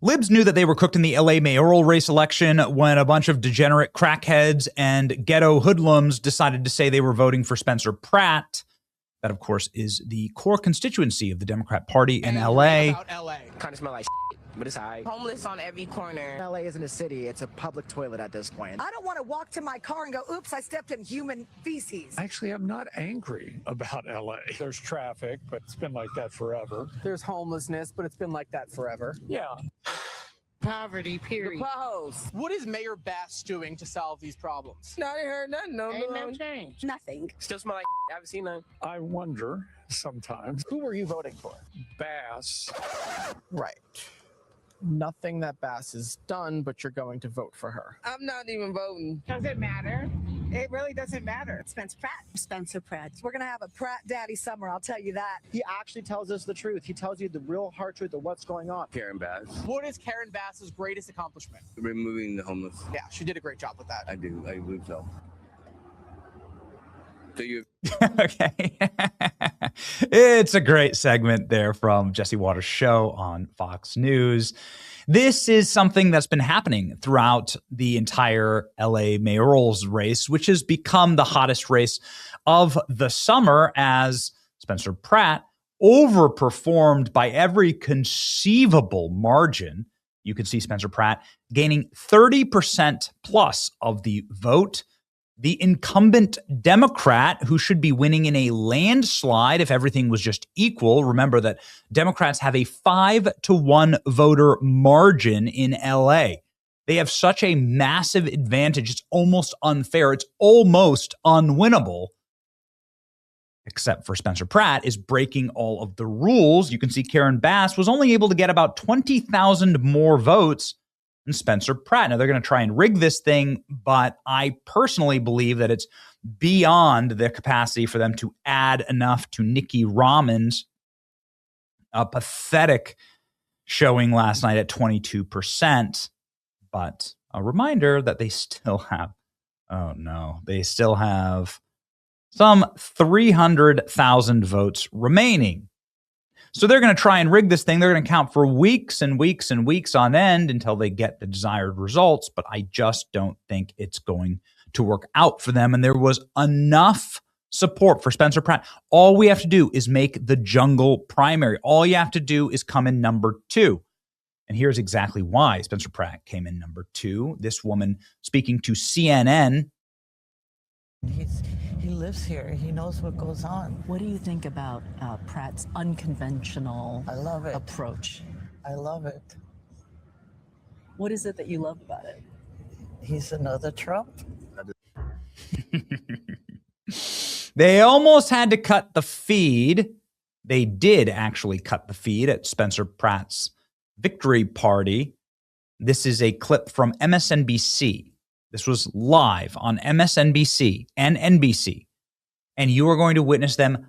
Libs knew that they were cooked in the LA mayoral race election when a bunch of degenerate crackheads and ghetto hoodlums decided to say they were voting for Spencer Pratt. That, of course, is the core constituency of the Democrat Party in LA. Kind of smell like but it's all right. Homeless on every corner. LA isn't a city, it's a public toilet at this point. I don't want to walk to my car and go, oops, I stepped in human feces. Actually, I'm not angry about LA. There's traffic, but it's been like that forever. There's homelessness, but it's been like that forever. Yeah. Poverty, period. What is Mayor Bass doing to solve these problems? No, I ain't heard nothing. Ain't no change. Nothing. Still smell like I haven't seen none. I wonder sometimes. Who were you voting for? Bass. Right. Nothing that Bass has done, but you're going to vote for her. I'm not even voting. Does it matter? It really doesn't matter. Spencer Pratt. Spencer Pratt. We're going to have a Pratt Daddy summer, I'll tell you that. He actually tells us the truth. He tells you the real hard truth of what's going on. Karen Bass. What is Karen Bass's greatest accomplishment? Removing the homeless. Yeah, she did a great job with that. I believe so. So you Okay. It's a great segment there from Jesse Waters' show on Fox News. This is something that's been happening throughout the entire LA mayoral's race, which has become the hottest race of the summer as Spencer Pratt overperformed by every conceivable margin. You can see Spencer Pratt gaining 30% plus of the vote. The incumbent Democrat, who should be winning in a landslide if everything was just equal. Remember that Democrats have a 5-to-1 voter margin in LA. They have such a massive advantage. It's almost unfair. It's almost unwinnable. Except for Spencer Pratt is breaking all of the rules. You can see Karen Bass was only able to get about 20,000 more votes and Spencer Pratt. Now, they're going to try and rig this thing, but I personally believe that it's beyond the capacity for them to add enough to Nikki Raman's pathetic showing last night at 22%. But a reminder that they still have, they still have some 300,000 votes remaining. So they're going to try and rig this thing. They're going to count for weeks and weeks and weeks on end until they get the desired results. But I just don't think it's going to work out for them. And there was enough support for Spencer Pratt. All we have to do is make the jungle primary. All you have to do is come in number 2. And here's exactly why Spencer Pratt came in number 2. This woman speaking to CNN. He lives here. He knows what goes on. What do you think about Pratt's unconventional approach? I love it. What is it that you love about it? He's another Trump. They almost had to cut the feed. They did actually cut the feed at Spencer Pratt's victory party. This is a clip from MSNBC. This was live on MSNBC and NBC. And you are going to witness them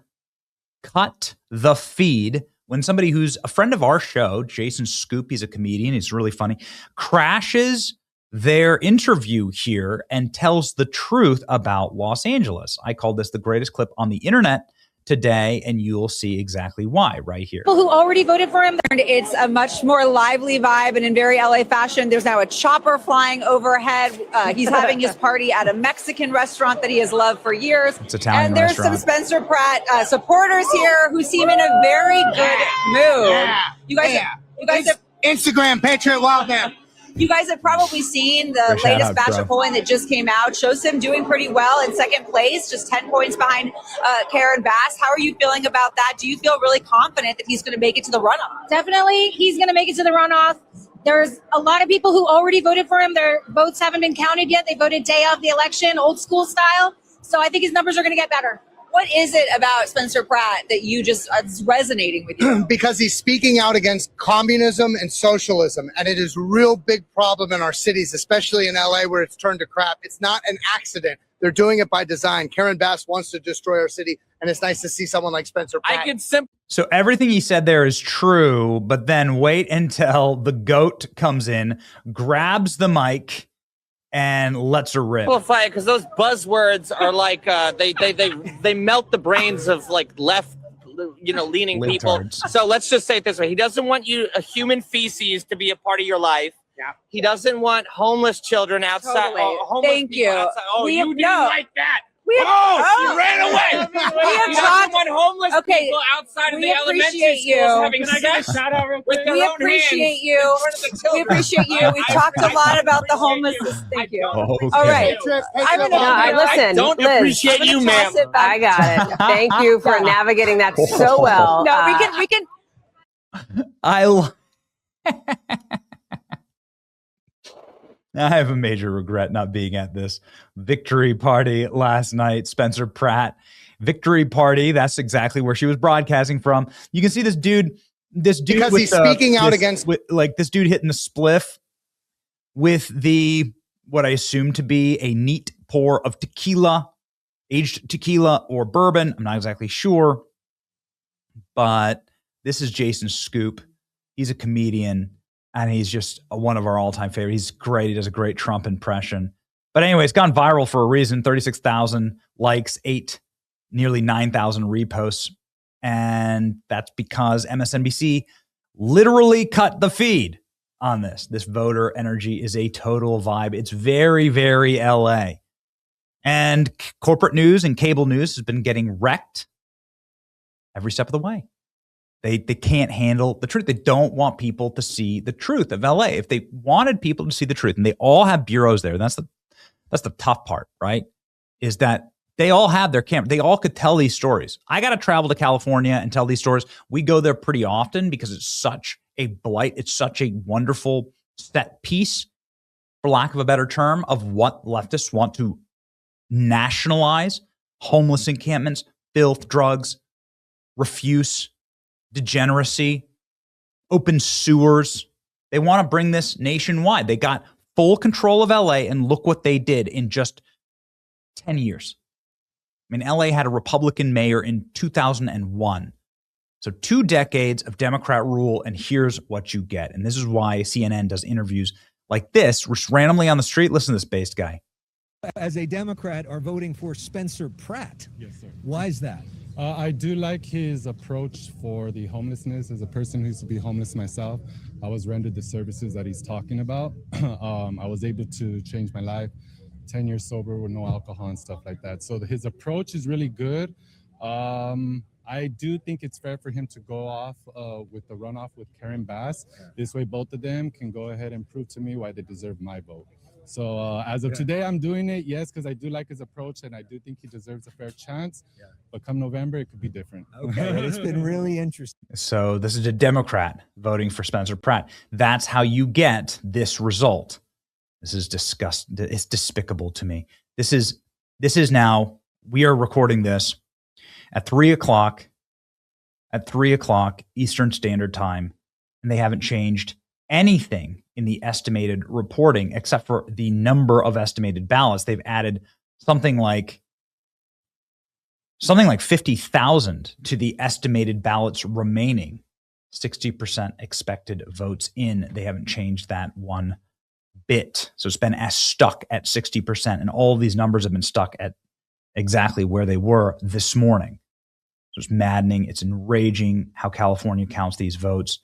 cut the feed when somebody who's a friend of our show, Jason Scoop, he's a comedian, he's really funny, crashes their interview here and tells the truth about Los Angeles. I called this the greatest clip on the internet today, and you'll see exactly why right here. People who already voted for him, it's a much more lively vibe and in very LA fashion. There's now a chopper flying overhead. He's having his party at a Mexican restaurant that he has loved for years. It's Italian and there's restaurant. some Spencer Pratt supporters here who seem in a very good mood. Yeah. You guys have Instagram Patriot Wildman. You guys have probably seen the latest batch of polling that just came out. Shows him doing pretty well in second place, just 10 points behind Karen Bass. How are you feeling about that? Do you feel really confident that he's going to make it to the runoff? Definitely, he's going to make it to the runoff. There's a lot of people who already voted for him. Their votes haven't been counted yet. They voted day of the election, old school style. So I think his numbers are going to get better. What is it about Spencer Pratt that you just is resonating with you? Because he's speaking out against communism and socialism, and it is a real big problem in our cities, especially in LA where it's turned to crap. It's not an accident. They're doing it by design. Karen Bass wants to destroy our city, and it's nice to see someone like Spencer Pratt. So everything he said there is true, but then wait until the GOAT comes in, grabs the mic, and lets her rip. Simplify it, because those buzzwords are like they melt the brains of like left leaning people. Libtards. So let's just say it this way: he doesn't want human feces to be a part of your life. Yeah. He doesn't want homeless children outside. Totally. Homeless Thank people you. outside. Oh, We you have- didn't no. like that. We have- you ran away. We have He doesn't talked- want homeless Okay, people outside of we the elementary appreciate schools you. having sex with their We own appreciate hands you. in front of the We children. appreciate you. We talked a lot about the homelessness. Thank you. Okay. All right. I'm gonna. I don't appreciate I'm gonna you, toss ma'am. it back. I got it. Thank you for navigating that so well. No, we can. I have a major regret not being at this victory party last night. Spencer Pratt victory party. That's exactly where she was broadcasting from. You can see this dude Because with he's speaking out against this dude hitting the spliff with what I assume to be a neat pour of tequila, aged tequila or bourbon. I'm not exactly sure, but this is Jason Scoop. He's a comedian. And he's just one of our all-time favorites. He's great. He does a great Trump impression. But anyway, it's gone viral for a reason. 36,000 likes, nearly 9,000 reposts. And that's because MSNBC literally cut the feed on this. This voter energy is a total vibe. It's very, very LA. And corporate news and cable news has been getting wrecked every step of the way. They can't handle the truth. They don't want people to see the truth of LA. If they wanted people to see the truth, and they all have bureaus there, that's the tough part, right? Is that they all have their camera. They all could tell these stories. I got to travel to California and tell these stories. We go there pretty often because it's such a blight. It's such a wonderful set piece, for lack of a better term, of what leftists want to nationalize: homeless encampments, filth, drugs, refuse, degeneracy, open sewers. They want to bring this nationwide. They got full control of LA, and look what they did in just 10 years. I mean, LA had a Republican mayor in 2001. So 2 decades of Democrat rule, and here's what you get. And this is why CNN does interviews like this, just randomly on the street. Listen to this based guy. As a Democrat, are voting for Spencer Pratt. Yes, sir. Why is that? I do like his approach for the homelessness. As a person who used to be homeless myself, I was rendered the services that he's talking about. I was able to change my life, 10 years sober with no alcohol and stuff like that. So his approach is really good. I do think it's fair for him to go off with the runoff with Karen Bass. This way, both of them can go ahead and prove to me why they deserve my vote. So as of today, I'm doing it, yes, because I do like his approach, and I do think he deserves a fair chance. Yeah. But come November, it could be different. Okay, it's been really interesting. So this is a Democrat voting for Spencer Pratt. That's how you get this result. This is disgusting. It's despicable to me. This is now, we are recording this at 3:00 Eastern Standard Time, and they haven't changed anything in the estimated reporting except for the number of estimated ballots. They've added something like 50,000 to the estimated ballots remaining. 60% expected votes in. They haven't changed that one bit. So it's been stuck at 60%, and all of these numbers have been stuck at exactly where they were this morning. So it's maddening. It's enraging how California counts these votes.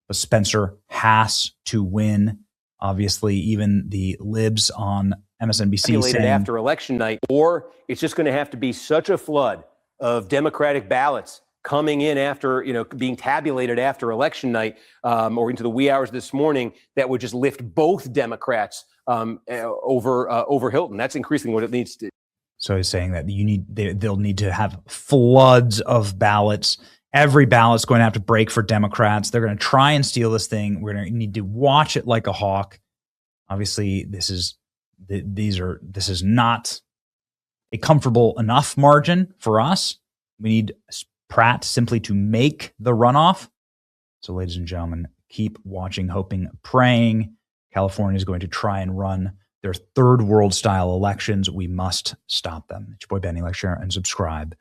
But Spencer has to win. Obviously, even the libs on MSNBC saying after election night, or it's just going to have to be such a flood of Democratic ballots coming in after, being tabulated after election night or into the wee hours this morning that would just lift both Democrats over Hilton. That's increasingly what it needs to. So he's saying that they'll need to have floods of ballots. Every ballot's going to have to break for Democrats. They're going to try and steal this thing. We're going to need to watch it like a hawk. Obviously, this is not a comfortable enough margin for us. We need Pratt simply to make the runoff. So, ladies and gentlemen, keep watching, hoping, praying. California is going to try and run their third world style elections. We must stop them. It's your boy Benny. Like, share, and subscribe.